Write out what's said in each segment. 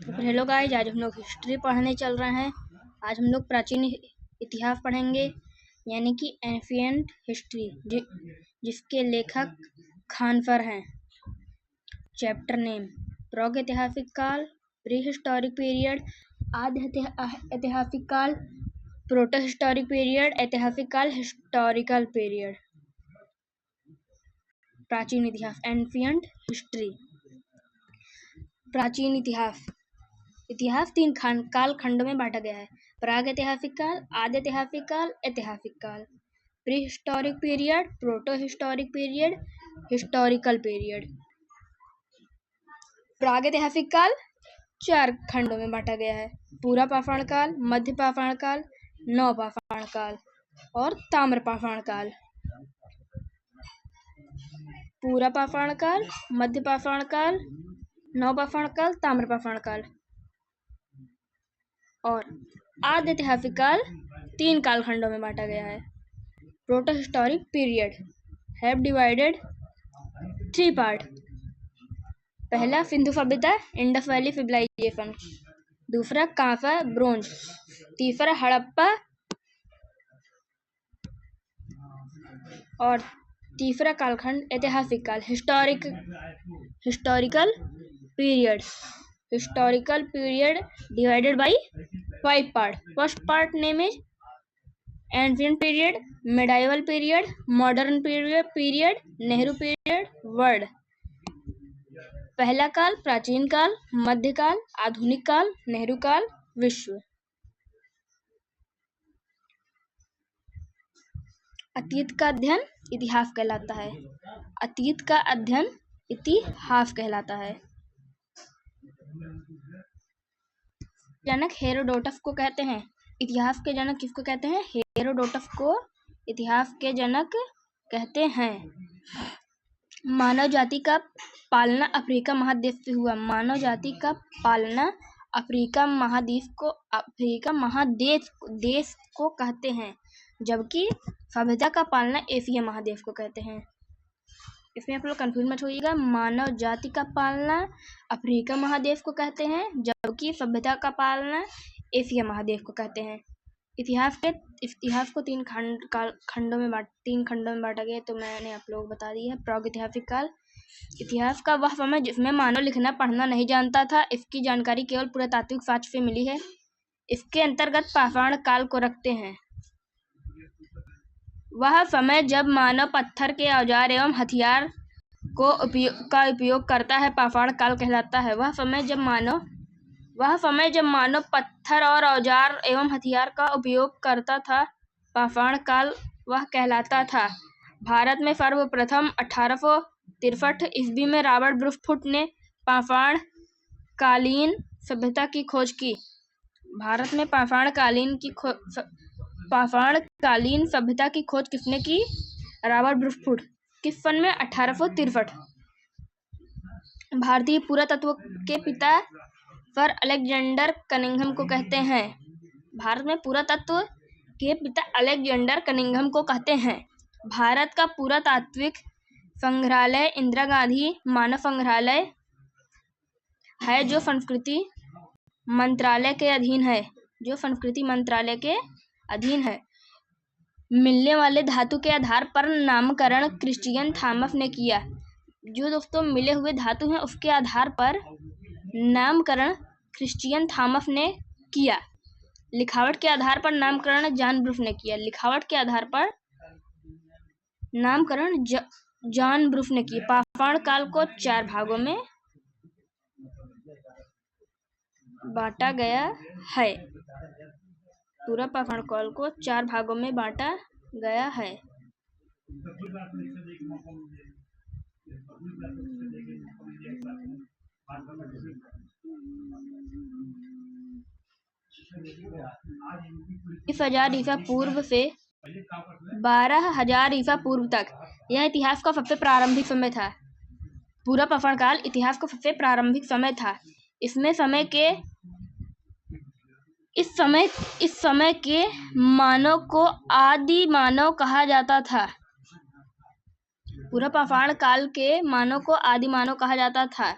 तो फिर hello guys, आज हम लोग हिस्ट्री पढ़ने चल रहे हैं। आज हम लोग प्राचीन इतिहास पढ़ेंगे, यानी कि एंशिएंट हिस्ट्री, जिसके लेखक खानफर हैं। चैप्टर नेम: प्रागैतिहासिक काल, प्री हिस्टोरिक पीरियड, आद्य ऐतिहासिक काल, प्रोटो हिस्टोरिक पीरियड, ऐतिहासिक काल, हिस्टोरिकल पीरियड। प्राचीन इतिहास, एंशिएंट हिस्ट्री। प्राचीन इतिहास 3 कालखंडों में बांटा गया है: प्रागैतिहासिक काल, आद्य ऐतिहासिक काल, ऐतिहासिक काल। Pre historic period, proto historic period, historical period. प्रागैतिहासिक काल 4 खंडों में बांटा गया है: पूरा पाषाण काल, मध्य पाषाण काल, नव पाषाण काल और ताम्र पाषाण काल। पूरा पाषाण काल, मध्य पाषाण काल, नव पाषाण काल, ताम्र पाषाण काल। और आद्य ऐतिहासिक काल 3 कालखंडों में बांटा गया है। Proto historic period have divided 3 part: पहला सिंधु सभ्यता, इंडस वैली सिविलाइजेशन; दूसरा कांसा ब्रोंज; तीसरा हड़प्पा; और तीसरा कालखंड ऐतिहासिक काल, historical period. Historical period divided by 5 parts. First part name is ancient period, medieval period, modern period, Nehru period, world. पहला काल प्राचीन काल, मध्यकाल, आधुनिक काल, नेहरू काल, विश्व। अतीत का अध्ययन इतिहास कहलाता है। अतीत का अध्ययन इतिहास कहलाता है। जनक हेरोडोटस को कहते हैं। इतिहास के जनक किसको कहते हैं? हेरोडोटस को इतिहास के जनक कहते हैं। मानव जाति का पालना अफ्रीका महाद्वीप से हुआ। मानव जाति का पालना अफ्रीका महादेश को कहते हैं, जबकि सभ्यता का पालना एशिया महादेश को कहते हैं। इसमें आप लोग कंफ्यूज मत होइएगा। मानव जाति का पालना अफ्रीका महादेश को कहते हैं, जबकि सभ्यता का पालना एशिया महादेश को कहते हैं। इतिहास को 3 खंडों में बांटा गया, तो मैंने आप लोग बता दिया है। प्रागैतिहासिक काल इतिहास का वह समय जिसमें मानव लिखना पढ़ना नहीं जानता था। इसकी जानकारी केवल पुरातात्विक साक्ष्य से मिली है। इसके अंतर्गत पाषाण काल को रखते हैं। वह समय जब मानव पत्थर के औजार एवं हथियार का उपयोग करता है, पाषाण काल कहलाता है। वह समय जब मानव पत्थर और औजार एवं हथियार का उपयोग करता था, पाषाण काल वह कहलाता था। भारत में सर्वप्रथम 1863 ईस्वी में रॉबर्ट ब्रूसफुट ने पाषाण कालीन सभ्यता की खोज की। भारत में पाषाण कालीन सभ्यता की खोज किसने की? Robert Bruce Foote. किस सन में? 1863। भारतीय पुरातत्व के पिता सर अलेक्जेंडर कनिंघम को कहते हैं। भारत में पुरातत्व के पिता अलेक्जेंडर कनिंघम को कहते हैं। भारत का पुरातात्विक संग्रहालय इंदिरा गांधी मानव संग्रहालय है, जो संस्कृति मंत्रालय के अधीन है। मिलने वाले धातु के आधार पर नामकरण क्रिश्चियन थॉमस ने किया। जो दोस्तों मिले हुए धातु हैं, उसके आधार पर नामकरण क्रिश्चियन थॉमस ने किया। लिखावट के आधार पर नामकरण जॉन ब्रूफ ने किया। लिखावट के आधार पर नामकरण जॉन ब्रूफ ने किया। पाषाण काल को 4 भागों में बांटा गया है। पूरा पाषाण काल को 4 भागों में बांटा गया है। इस 1000 ईसा पूर्व से 12,000 ईसा पूर्व तक यह इतिहास का सबसे प्रारंभिक समय था। पूरा पाषाण काल इतिहास का सबसे प्रारंभिक समय था। इस समय के मानव को आदि मानव कहा जाता था। पूरा पाषाण काल के मानव को आदि मानव कहा जाता था।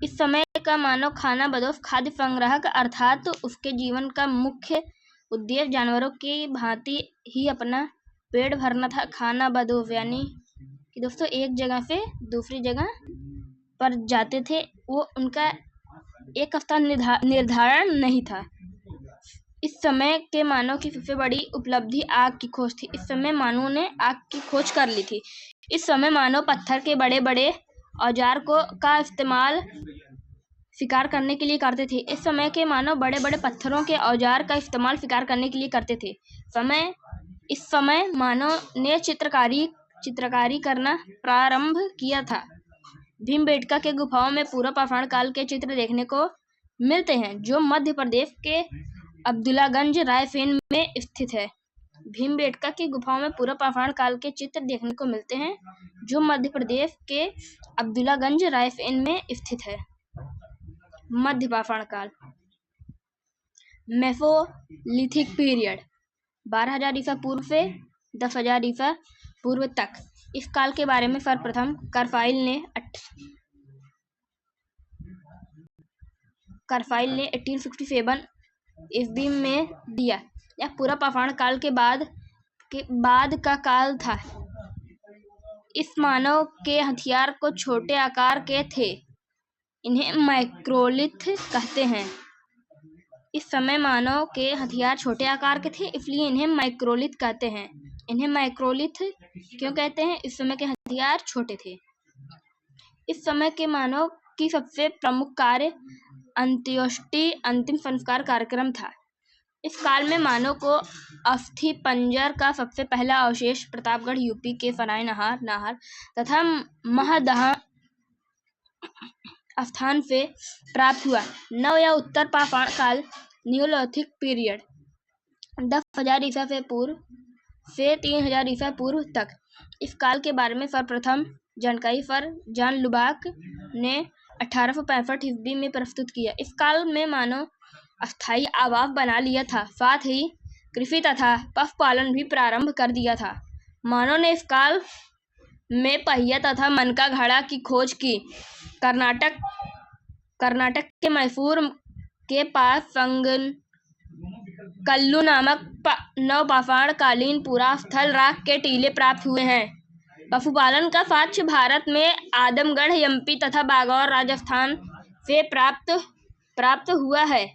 इस समय का मानव खाना बदोश खाद्य संग्रहक अर्थात उसके जीवन का मुख्य उद्देश्य जानवरों की भांति ही अपना पेट भरना था। खाना बदोश यानी कि दोस्तों एक जगह से दूसरी जगह पर जाते थे, वो उनका एक स्थान निर्धारण नहीं था। इस समय के मानव की सबसे बड़ी उपलब्धि आग की खोज थी। इस समय मानव ने आग की खोज कर ली थी। इस समय मानव पत्थर के बड़े बड़े औजार का इस्तेमाल शिकार करने के लिए करते थे। इस समय के मानव बड़े बड़े पत्थरों के औजार का इस्तेमाल शिकार करने के लिए करते थे। इस समय मानव ने चित्रकारी करना प्रारंभ किया था। भीमबेटका के गुफाओं में पूर्व पाषाण काल के चित्र देखने को मिलते हैं, जो मध्य प्रदेश के अब्दुल्लागंज रायसेन में स्थित है। भीमबेटका की गुफाओं में पूर्व पाषाण काल के चित्र देखने को मिलते हैं, जो मध्य प्रदेश के अब्दुल्लागंज रायसेन में स्थित है। मध्य पाषाण काल, मेसोलिथिक पीरियड 12,000 ईसा पूर्व से 10,000 ईसा पूर्व तक। इस काल के बारे में सर्वप्रथम कार्फाइल ने 1867 ईस्वी में दिया। यह पूरा पाषाण काल के बाद का काल था। इस मानव के हथियार को छोटे आकार के थे, इन्हें माइक्रोलिथ कहते हैं। इस समय मानव के हथियार छोटे आकार के थे, इसलिए इन्हें माइक्रोलिथ कहते हैं। इन्हें माइक्रोलिथ क्यों कहते हैं? इस समय के हथियार छोटे थे। इस समय के मानव की सबसे प्रमुख कार्य अंत्योष्टि अंतिम संस्कार कार्यक्रम था। इस काल में मानव को अस्थि पंजर का सबसे पहला अवशेष प्रतापगढ़ यूपी के सराय नाहर तथा महदह स्थान से प्राप्त हुआ। नव या उत्तर पाषाण काल न्यूलिथिक पीरियड 10,000 ईसा से पूर्व से 3,000 ईसा पूर्व तक। इस काल के बारे में सर्वप्रथम जानकारी सर जॉन लुबाक ने 1865 ईस्वी में प्रस्तुत किया। इस काल में मानव अस्थायी आवास बना लिया था, साथ ही कृषि तथा पशुपालन भी प्रारंभ कर दिया था। मानव ने इस काल में पहिया तथा मनका घड़ा की खोज की। कर्नाटक के मैसूर के पास संगकल्लू नामक नवपाषाण कालीन पुरा स्थल राख के टीले प्राप्त हुए हैं। पशुपालन का साक्ष्य भारत में आदमगढ़ एमपी तथा बागौर राजस्थान से प्राप्त हुआ है।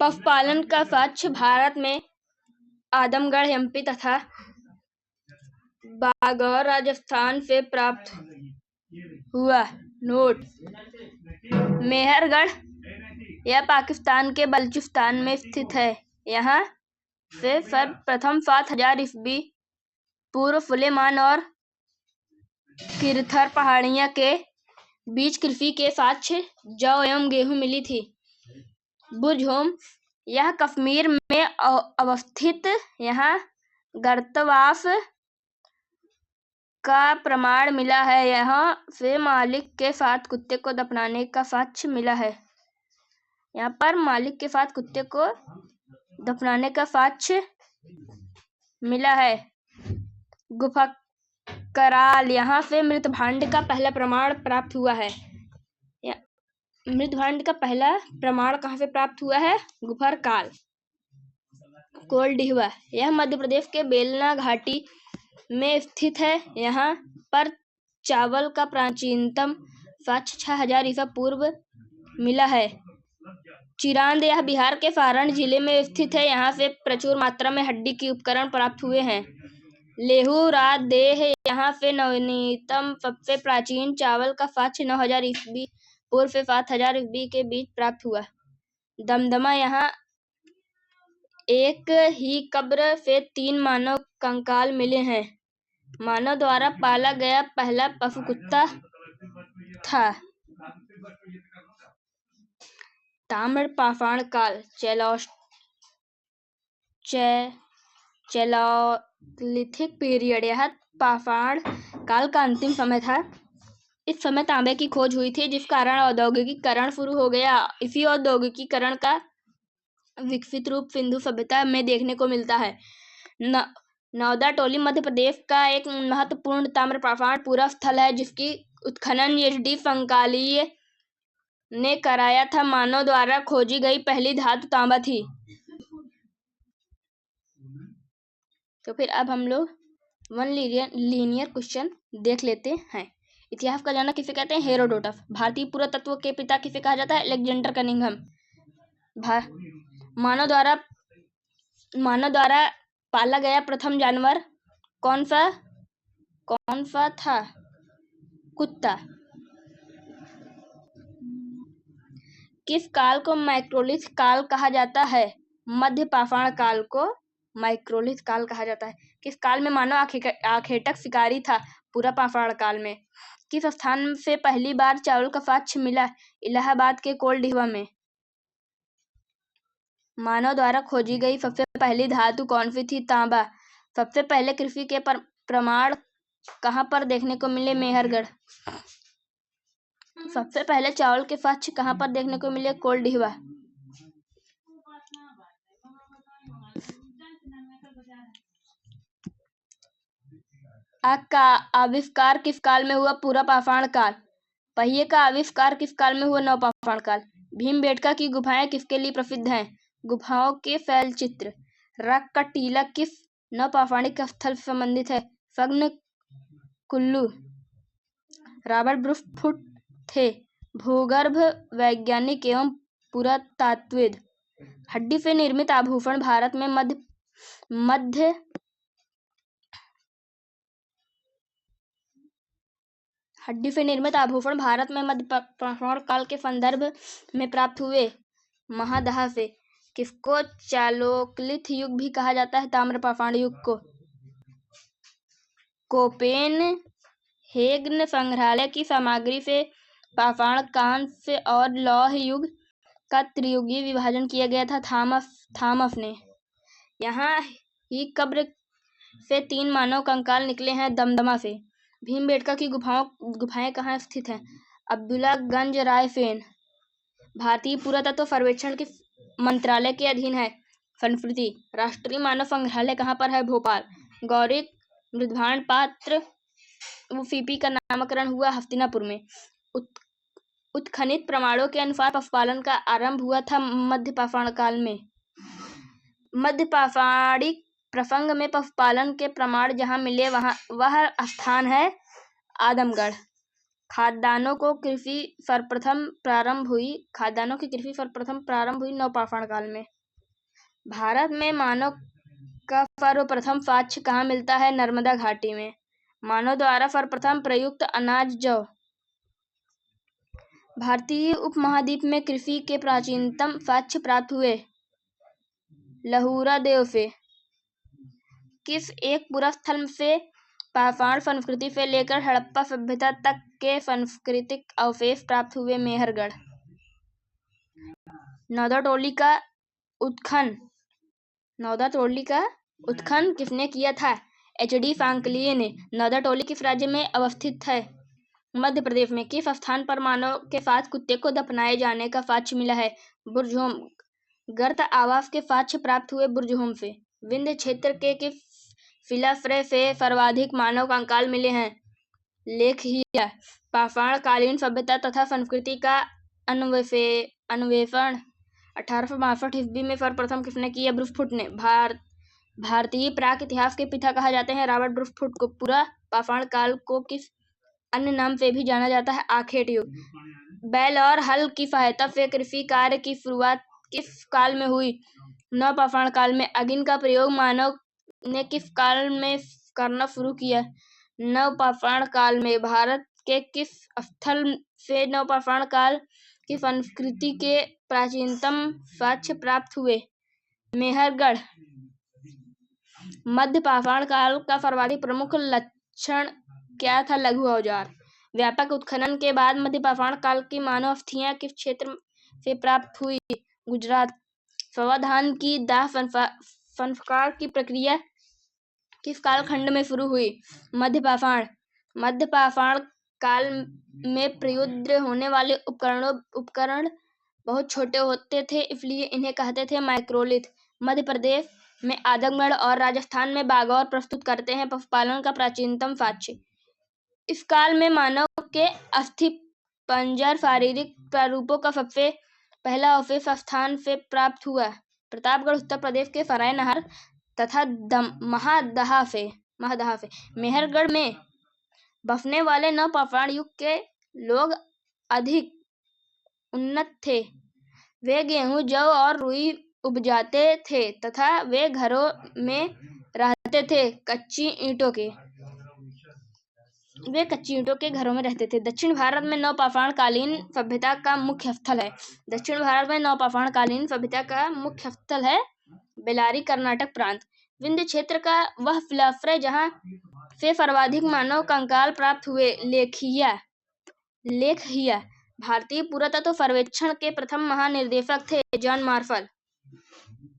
पशुपालन का साक्ष्य भारत में आदमगढ़ एमपी तथा बागौर राजस्थान से प्राप्त हुआ। नोट: मेहरगढ़ यह पाकिस्तान के बलूचिस्तान में स्थित है। यहाँ से सर्वप्रथम 7,000 ईस्वी पूर्व सुलेमान और किरथर पहाड़ियों के बीच कृषि के साक्ष्य जौ एवं गेहूं मिली थी। बुरहोम यह कश्मीर में अवस्थित। यहाँ गर्तवास का प्रमाण मिला है। यहाँ से मालिक के साथ कुत्ते को दफनाने का साक्ष्य मिला है। यहाँ पर मालिक के साथ कुत्ते को दफनाने का साक्ष्य मिला है। गुफा कराल, यहाँ से मृतभांड का पहला प्रमाण प्राप्त हुआ है। मृतभांड का पहला प्रमाण कहाँ से प्राप्त हुआ है? गुफर काल। कोलडिहवा यह मध्य प्रदेश के बेलना घाटी में स्थित है। यहाँ पर चावल का प्राचीनतम साक्ष्य 6,000 ईसा पूर्व मिला है। चिरांद यह बिहार के सारण जिले में स्थित है। यहाँ से प्रचुर मात्रा में हड्डी के उपकरण प्राप्त हुए हैं। लेहू राजदेह यहाँ से नवीनतम सबसे प्राचीन चावल का साक्ष्य 9,000 ईस्वी पूर्व से 7,000 ईस्वी के बीच प्राप्त हुआ। दमदमा यहाँ एक ही कब्र से 3 मानव कंकाल मिले हैं। मानव द्वारा पाला गया पहला पशु कुत्ता था। ताम्र पाषाण काल चैलोलिथिक पीरियड यह पाषाण काल का अंतिम समय था। इस समय तांबे की खोज हुई थी, जिस कारण औद्योगिकीकरण शुरू हो गया। इसी औद्योगिकीकरण का विकसित रूप सिंधु सभ्यता में देखने को मिलता है। नौदा टोली मध्य प्रदेश का एक महत्वपूर्ण ताम्र पाषाण पूरा स्थल है, जिसकी उत्खनन एच.डी. फंकालिए ने कराया था। मानव द्वारा खोजी गई पहली धातु तांबा थी। तो फिर अब हम लोग वन लीनियर क्वेश्चन देख लेते हैं। इतिहास का जनक किसे कहते हैं? हेरोडोटस। भारतीय पुरातत्व के पिता किसे कहा जाता है? Alexander Cunningham. मानव द्वारा पाला गया प्रथम जानवर कौन सा था? कुत्ता। किस काल को माइक्रोलिथ काल कहा जाता है? मध्य पाषाण काल को माइक्रोलिथ काल कहा जाता है। किस काल में मानव आखेटक शिकारी था? पूरा पाषाण काल में। किस स्थान से पहली बार चावल का साक्ष्य मिला? इलाहाबाद के कोलडीहा में। मानव द्वारा खोजी गई सबसे पहली धातु कौन सी थी? तांबा। सबसे पहले कृषि के प्रमाण कहाँ पर देखने को मिले? मेहरगढ़। सबसे पहले चावल के साक्ष्य कहाँ पर देखने को मिले? कोलडीहा। आग का आविष्कार किस काल में हुआ? पूरा पाषाण काल। पहिए का आविष्कार किस काल में हुआ? नवपाषाण काल। भीमबेटका की गुफाएं किसके लिए प्रसिद्ध हैं? गुफाओं के शैलचित्र। रॉक का टीला किस नवपाषाणिक स्थल से संबंधित है? फग्न कुल्लू। रॉबर्ट ब्रूसफुट थे भूगर्भ वैज्ञानिक एवं पुरातत्वविद। हड्डी से निर्मित आभूषण भारत में मध्य पाषाण काल के संदर्भ में प्राप्त हुए। महादाह से। किसको चालोकलिथ युग भी कहा जाता है? ताम्र पाषाण युग को। कोपेनहेगन संग्रहालय की सामग्री से पाषाण, कांस्य और लौह युग का त्रियुगीय विभाजन किया गया था। थॉमस ने। यहाँ ही कब्र से 3 मानव कंकाल निकले हैं, दमदमा से। भीमबेटका की गुफाएं कहाँ स्थित हैं? अब्दुल्लागंज, रायसेन। भारतीय पुरातत्व सर्वेक्षण किस मंत्रालय के अधीन है? संस्कृति। राष्ट्रीय मानव संग्रहालय कहाँ पर है? भोपाल। गौरी मृदभांड पात्र सीपी का नामकरण हुआ हस्तिनापुर में। उत्खनित प्रमाणों के अनुसार पशुपालन का आरंभ हुआ था मध्य पाषाण काल में। मध्य पाषाणिक प्रसंग में पशुपालन के प्रमाण जहाँ मिले वह स्थान है आदमगढ़। खाद्यान्नों की कृषि सर्वप्रथम प्रारंभ हुई नवपाषाण काल में। भारत में मानव का सर्वप्रथम साक्ष्य कहाँ मिलता है? नर्मदा घाटी में। मानव द्वारा सर्वप्रथम प्रयुक्त अनाज जौ। भारतीय उपमहाद्वीप में कृषि के प्राचीनतम साक्ष्य प्राप्त हुए लहुरा देव से। किस एक पुरास्थल से पाषाण संस्कृति से लेकर हड़प्पा सभ्यता तक के सांस्कृतिक अवशेष प्राप्त हुए? मेहरगढ़। नौदा टोली का उत्खनन किसने किया था? एच.डी. फंकालिए ने। नौदा टोली किस राज्य में अवस्थित है? मध्य प्रदेश में। किस स्थान पर मानव के साथ कुत्ते को दफनाए जाने का साक्ष्य मिला है? बुरजहोम। गर्त आवास के साक्ष्य प्राप्त हुए बुरजहोम से। विंध्य क्षेत्र के किस शिलाश्रय से सर्वाधिक मानव कंकाल मिले हैं? लेखहिया। पाषाण कालीन सभ्यता तथा संस्कृति का अन्वेषण 1862 ईस्वी में सर्वप्रथम किसने किया? ब्रूसफुट ने। भारतीय प्राक इतिहास के पिता कहा जाते हैं रॉबर्ट ब्रूसफुट को। पूरा पाषाण काल को किस अन्य नाम से भी जाना जाता है? आखेट युग। बैल और हल की सहायता से कृषि कार्य की शुरुआत किस काल में हुई? नवपाषाण काल में। अग्नि का प्रयोग मानव ने किस काल में करना शुरू किया? नवपाषाण काल में। भारत के किस स्थल से नवपाषाण काल की संस्कृति के प्राचीनतम साक्ष्य प्राप्त हुए? मेहरगढ़। मध्य पाषाण काल का सर्वाधिक प्रमुख लक्षण क्या था? लघु औजार। व्यापक उत्खनन के बाद मध्य पाषाण काल की मानव अस्थियां किस क्षेत्र से प्राप्त हुई? गुजरात। स्वाधान की दाह संस्कार की प्रक्रिया किस कालखंड में शुरू हुई? मध्य पाषाण काल में प्रयुक्त होने वाले उपकरण बहुत छोटे होते थे, इसलिए इन्हें कहते थे माइक्रोलिथ। मध्य प्रदेश में आदमगढ़ और राजस्थान में बागौर प्रस्तुत करते हैं पशुपालन का प्राचीनतम साक्ष्य। इस काल में मानव के अस्थि पंजर शारीरिक प्रारूपों का सबसे पहला अवशेष स्थान से प्राप्त हुआ। प्रतापगढ़ उत्तर प्रदेश के सराय नहर तथा महादहा से मेहरगढ़ में बसने वाले नवपाषाण युग के लोग अधिक उन्नत थे। वे गेहूं, जौ और रुई उपजाते थे तथा वे घरों में रहते थे। वे कच्ची ईंटों के घरों में रहते थे। दक्षिण भारत में नवपाषाण कालीन सभ्यता का मुख्य स्थल है बेल्लारी कर्नाटक प्रांत। विंध्य क्षेत्र का वह शिलाश्रय जहाँ से सर्वाधिक मानव कंकाल प्राप्त हुए। लेखहिया भारतीय पुरातत्व सर्वेक्षण के प्रथम महानिदेशक थे जॉन मार्शल।